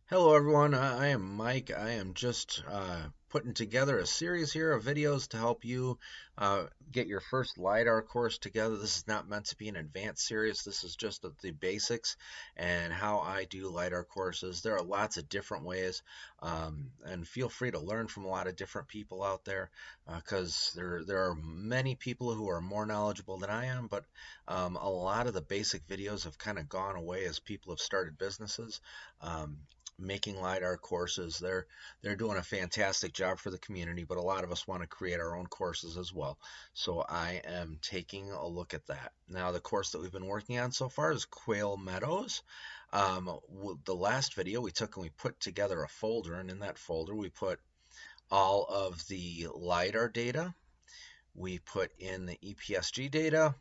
Hello everyone, I am Mike. I am just putting together a series here of videos to help you get your first LiDAR course together. This is not meant to be an advanced series. This is just the basics and how I do LiDAR courses. There are lots of different ways, and feel free to learn from a lot of different people out there because there are many people who are more knowledgeable than I am, but a lot of the basic videos have kind of gone away as people have started businesses. Making LiDAR courses. They're doing a fantastic job for the community, but a lot of us want to create our own courses as well. So I am taking a look at that. Now, the course that we've been working on so far is Quail Meadows. The last video we took and we put together a folder, and in that folder we put all of the LiDAR data, we put in the EPSG data,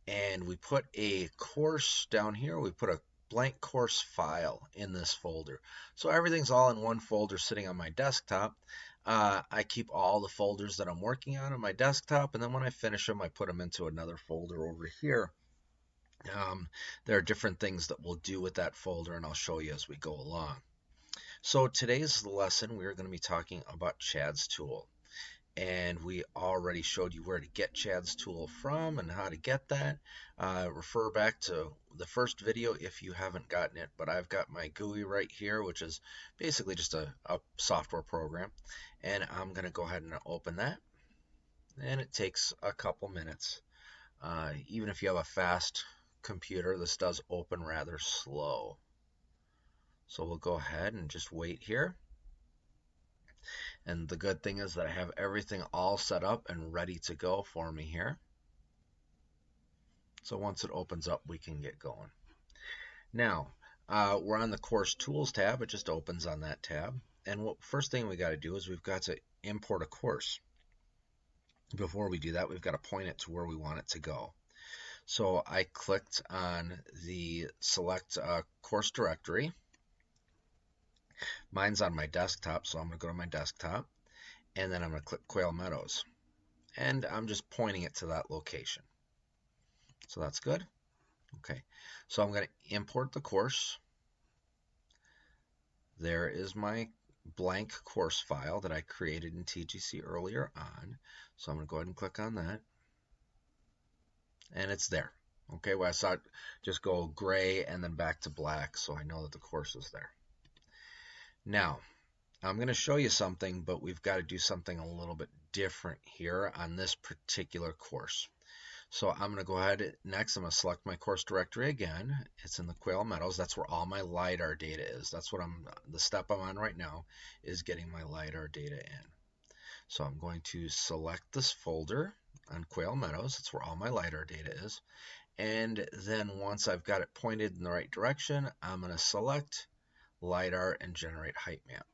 and we put a course down here. We put a blank course file in this folder. So everything's all in one folder sitting on my desktop. I keep all the folders that I'm working on my desktop, and then when I finish them, I put them into another folder over here. There are different things that we'll do with that folder, and I'll show you as we go along. So today's lesson, we're going to be talking about Chad's tool. And we already showed you where to get Chad's tool from and how to get that. Refer back to the first video if you haven't gotten it, but I've got my GUI right here, which is basically just a software program, and I'm going to go ahead and open that, and it takes a couple minutes. Even if you have a fast computer, this does open rather slow. So we'll go ahead and just wait here. And the good thing is that I have everything all set up and ready to go for me here. So once it opens up, we can get going. Now, we're on the Course Tools tab. It just opens on that tab. And what first thing we got to do is we've got to import a course. Before we do that, we've got to point it to where we want it to go. So I clicked on the select course directory. Mine's on my desktop, so I'm going to go to my desktop, and then I'm going to click Quail Meadows. And I'm just pointing it to that location. So that's good. Okay, so I'm going to import the course. There is my blank course file that I created in TGC earlier on. So I'm going to go ahead and click on that. And it's there. Okay, well, I saw it just go gray and then back to black, so I know that the course is there. Now, I'm going to show you something, but we've got to do something a little bit different here on this particular course. So I'm going to go ahead next. I'm going to select my course directory again. It's in the Quail Meadows. That's where all my LiDAR data is. That's what the step I'm on right now is getting my LiDAR data in. So I'm going to select this folder on Quail Meadows. That's where all my LiDAR data is. And then once I've got it pointed in the right direction, I'm going to select LiDAR and generate height map.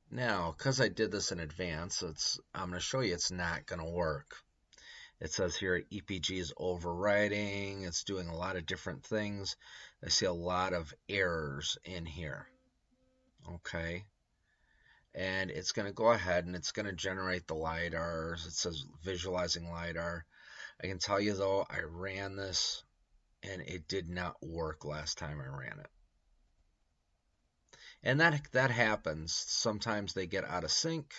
Now, because I did this in advance, I'm going to show you it's not going to work. It says here EPG is overriding. It's doing a lot of different things. I see a lot of errors in here. Okay. And it's going to go ahead and it's going to generate the LiDARs. It says visualizing LiDAR. I can tell you though, I ran this and it did not work last time I ran it. And that happens. Sometimes they get out of sync,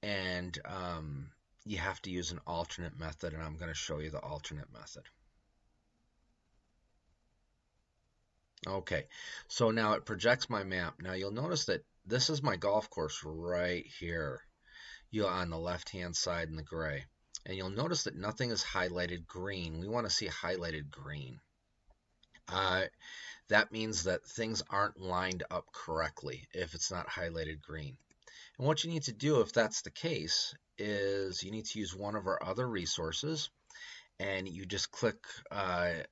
and you have to use an alternate method, and I'm going to show you the alternate method. Okay, so now it projects my map. Now you'll notice that this is my golf course right here. You're on the left-hand side in the gray. And you'll notice that nothing is highlighted green. We want to see highlighted green. That means that things aren't lined up correctly if it's not highlighted green. And what you need to do if that's the case is you need to use one of our other resources, and you just click, I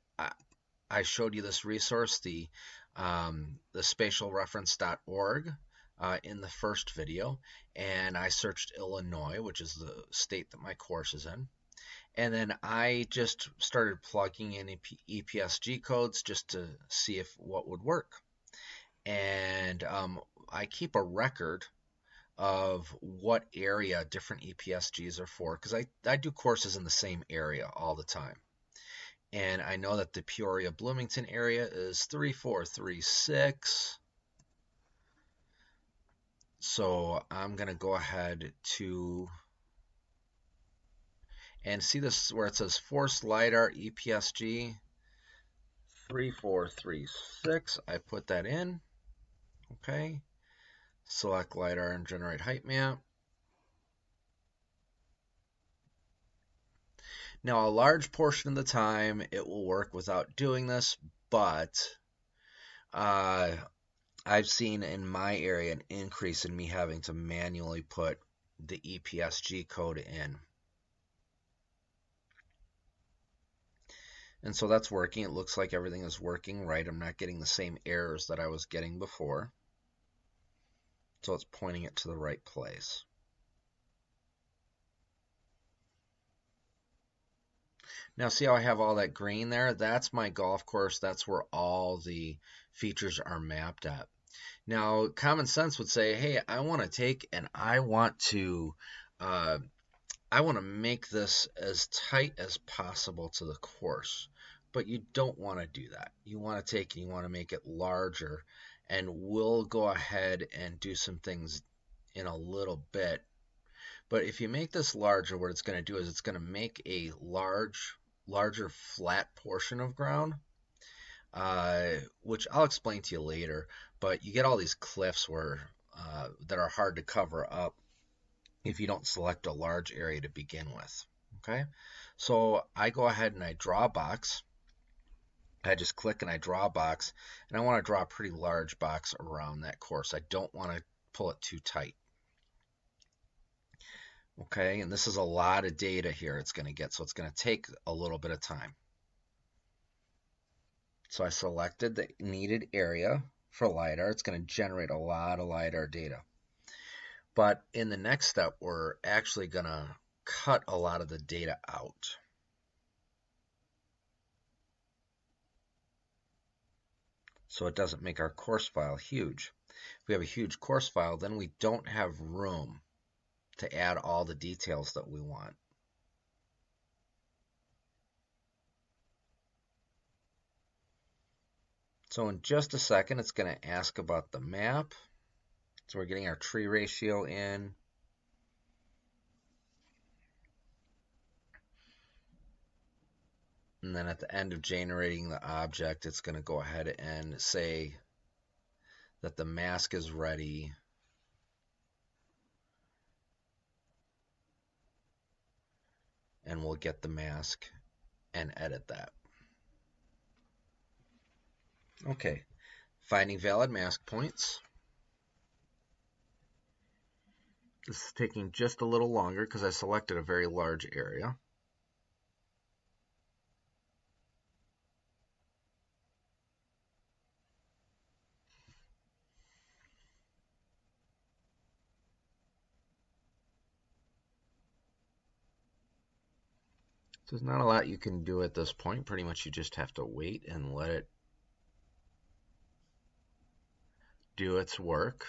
showed you this resource, the spatialreference.org in the first video, and I searched Illinois, which is the state that my course is in. And then I just started plugging in EPSG codes just to see what would work. And I keep a record of what area different EPSGs are for, because I do courses in the same area all the time. And I know that the Peoria Bloomington area is 3436. So I'm going to go ahead to, and see this where it says Force LiDAR EPSG 3436. I put that in. Okay. Select LiDAR and generate height map. Now, a large portion of the time it will work without doing this, but I've seen in my area an increase in me having to manually put the EPSG code in. And so that's working. It looks like everything is working right. I'm not getting the same errors that I was getting before. So it's pointing it to the right place. Now see how I have all that green there? That's my golf course. That's where all the features are mapped at. Now, common sense would say, hey, I want to take and I want to make this as tight as possible to the course. But you don't want to do that. You want to take and you want to make it larger. And we'll go ahead and do some things in a little bit. But if you make this larger, what it's going to do is it's going to make a larger flat portion of ground, which I'll explain to you later. But you get all these cliffs that are hard to cover up if you don't select a large area to begin with. Okay, so I go ahead and I draw a box. I just click and I draw a box, and I want to draw a pretty large box around that course. I don't want to pull it too tight. Okay, and this is a lot of data here it's going to get, so it's going to take a little bit of time. So I selected the needed area for LiDAR. It's going to generate a lot of LiDAR data. But in the next step, we're actually going to cut a lot of the data out. So it doesn't make our course file huge. If we have a huge course file, then we don't have room to add all the details that we want. So in just a second, it's going to ask about the map. So we're getting our tree ratio in. And then at the end of generating the object, it's going to go ahead and say that the mask is ready. And we'll get the mask and edit that. Okay, finding valid mask points. This is taking just a little longer because I selected a very large area. So there's not a lot you can do at this point. Pretty much you just have to wait and let it do its work.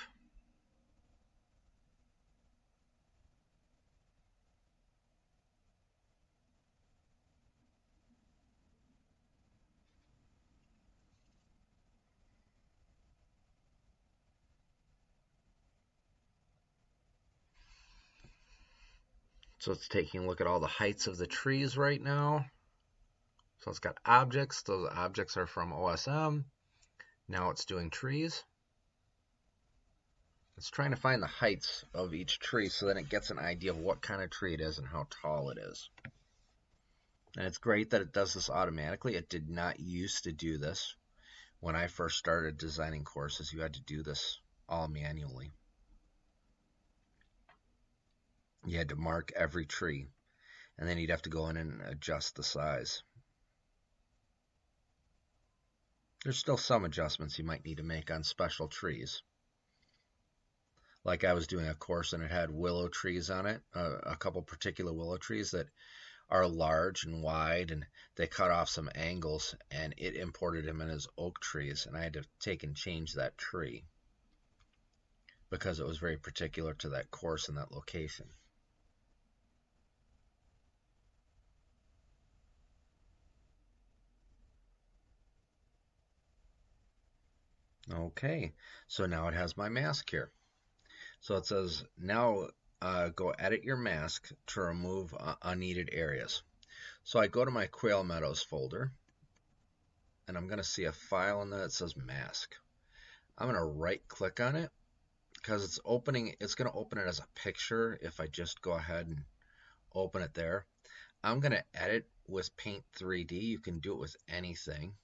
So it's taking a look at all the heights of the trees right now. So it's got objects. Those objects are from OSM. Now it's doing trees. It's trying to find the heights of each tree so then it gets an idea of what kind of tree it is and how tall it is. And it's great that it does this automatically. It did not used to do this. When I first started designing courses, you had to do this all manually. You had to mark every tree, and then you'd have to go in and adjust the size. There's still some adjustments you might need to make on special trees. Like I was doing a course and it had willow trees on it, a couple particular willow trees that are large and wide, and they cut off some angles, and it imported them in as oak trees, and I had to take and change that tree because it was very particular to that course and that location. Okay, so now it has my mask here. So it says now go edit your mask to remove unneeded areas. So I go to my Quail Meadows folder, and I'm going to see a file in there that says mask. I'm going to right click on it because it's going to open it as a picture if I just go ahead and open it there. I'm going to edit with Paint 3D. You can do it with anything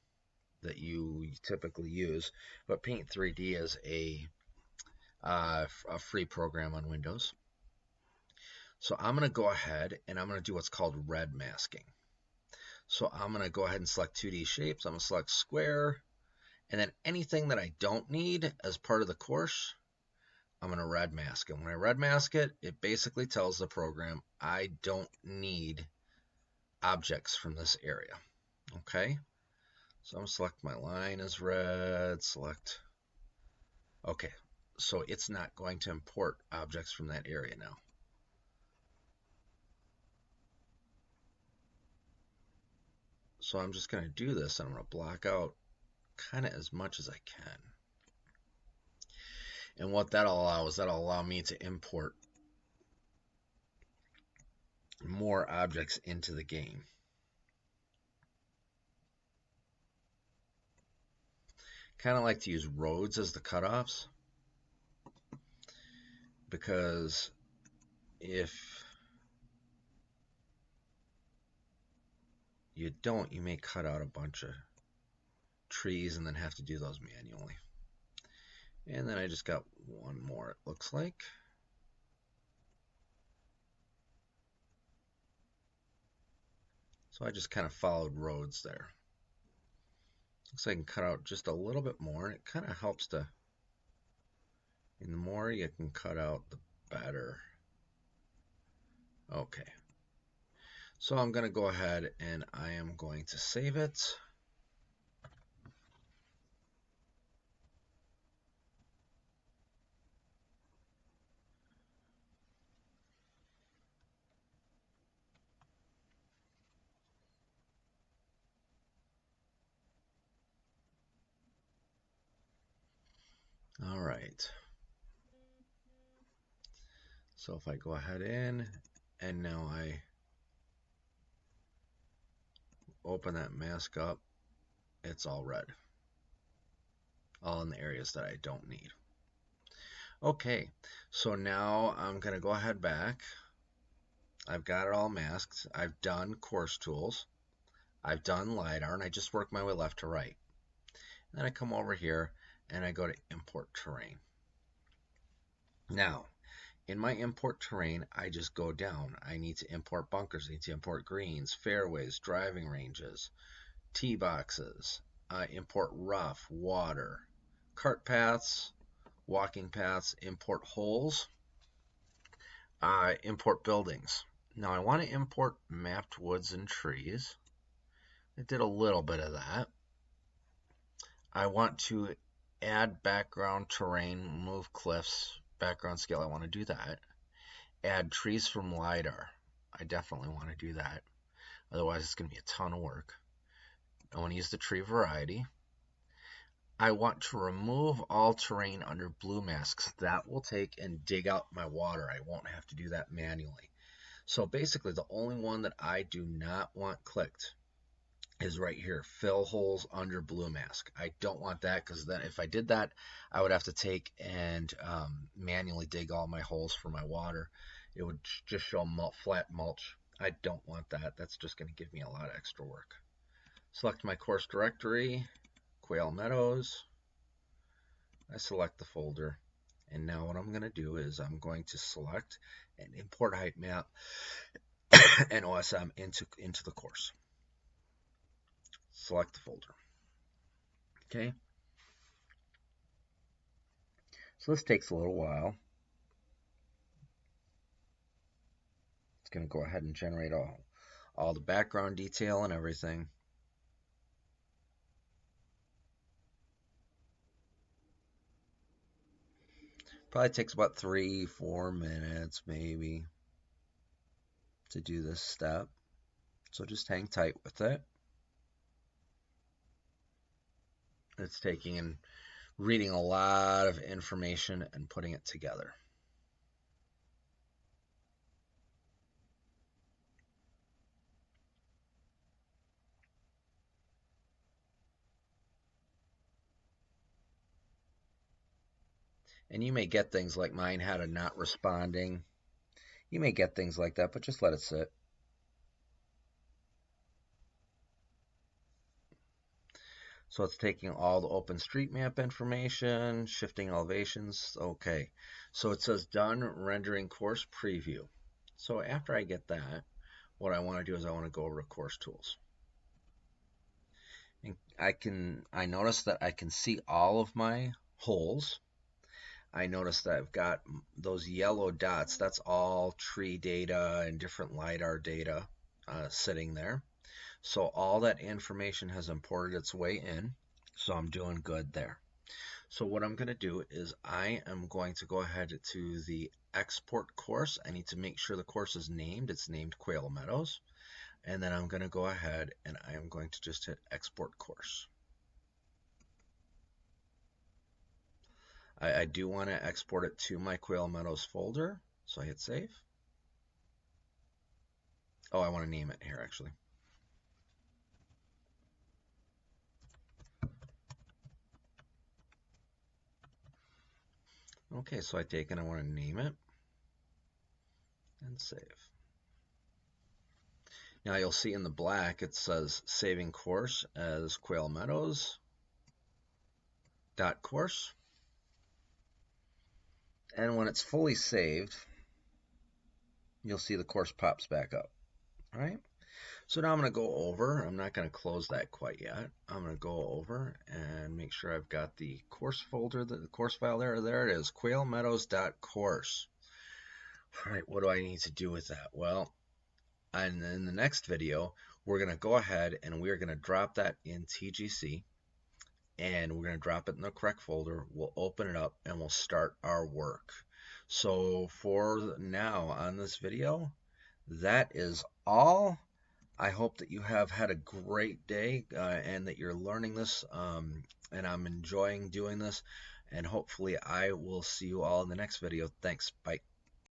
that you typically use, but Paint 3D is a free program on Windows. So I'm going to go ahead and I'm going to do what's called red masking. So I'm going to go ahead and select 2D shapes. I'm going to select square, and then anything that I don't need as part of the course, I'm going to red mask. And when I red mask it, it basically tells the program I don't need objects from this area. Okay, so I'm going to select my line as red, select. Okay, so it's not going to import objects from that area now. So I'm just going to do this, and I'm going to block out kind of as much as I can. And what that'll allow me to import more objects into the game. Kind of like to use roads as the cutoffs, because if you don't, you may cut out a bunch of trees and then have to do those manually. And then I just got one more, it looks like. So I just kind of followed roads there. Looks like I can cut out just a little bit more, and it kind of helps to, and the more you can cut out, the better. Okay. So I'm going to go ahead and I am going to save it. All right. So if I go ahead in and now I open that mask up, it's all red. All in the areas that I don't need. Okay, so now I'm going to go ahead back. I've got it all masked. I've done course tools. I've done LiDAR, and I just work my way left to right. Then I come over here and I go to import terrain. Now, in my import terrain, I just go down. I need to import bunkers. I need to import greens, fairways, driving ranges, tee boxes, import rough, water, cart paths, walking paths, import holes, import buildings. Now I want to import mapped woods and trees. I did a little bit of that. I want to add background terrain, move cliffs, background scale. I want to do that. Add trees from LiDAR. I definitely want to do that. Otherwise, it's going to be a ton of work. I want to use the tree variety. I want to remove all terrain under blue masks. That will take and dig out my water. I won't have to do that manually. So basically, the only one that I do not want clicked is right here, fill holes under blue mask. I don't want that, because then if I did that, I would have to take and manually dig all my holes for my water. It would just show flat mulch. I don't want that. That's just going to give me a lot of extra work. Select my course directory, Quail Meadows. I select the folder, and now what I'm going to do is I'm going to select and import height map and OSM into the course. Select the folder. Okay. So this takes a little while. It's going to go ahead and generate all the background detail and everything. Probably takes about 3-4 minutes maybe to do this step. So just hang tight with it. It's taking in reading a lot of information and putting it together. And you may get things like mine had a not responding. You may get things like that, but just let it sit. So it's taking all the OpenStreetMap information, shifting elevations. Okay, so it says done rendering course preview. So after I get that, what I want to do is I want to go over to course tools. And I notice that I can see all of my holes. I notice that I've got those yellow dots. That's all tree data and different LiDAR data sitting there. So all that information has imported its way in. So I'm doing good there. So what I'm going to do is I am going to go ahead to the export course. I need to make sure the course is named. It's named Quail Meadows. And then I'm going to go ahead and I am going to just hit export course. I do want to export it to my Quail Meadows folder. So I hit save. Oh, I want to name it here actually. Okay, so I take and I want to name it and save. Now you'll see in the black it says saving course as Quail Meadows .course. And when it's fully saved, you'll see the course pops back up. All right. So now I'm going to go over. I'm not going to close that quite yet. I'm going to go over and make sure I've got the course folder, the course file there. There it is, quailmeadows.course. All right, what do I need to do with that? Well, and in the next video, we're going to go ahead and we're going to drop that in TGC. And we're going to drop it in the correct folder. We'll open it up and we'll start our work. So for now on this video, that is all. I hope that you have had a great day and that you're learning this and I'm enjoying doing this, and hopefully I will see you all in the next video. Thanks. Bye.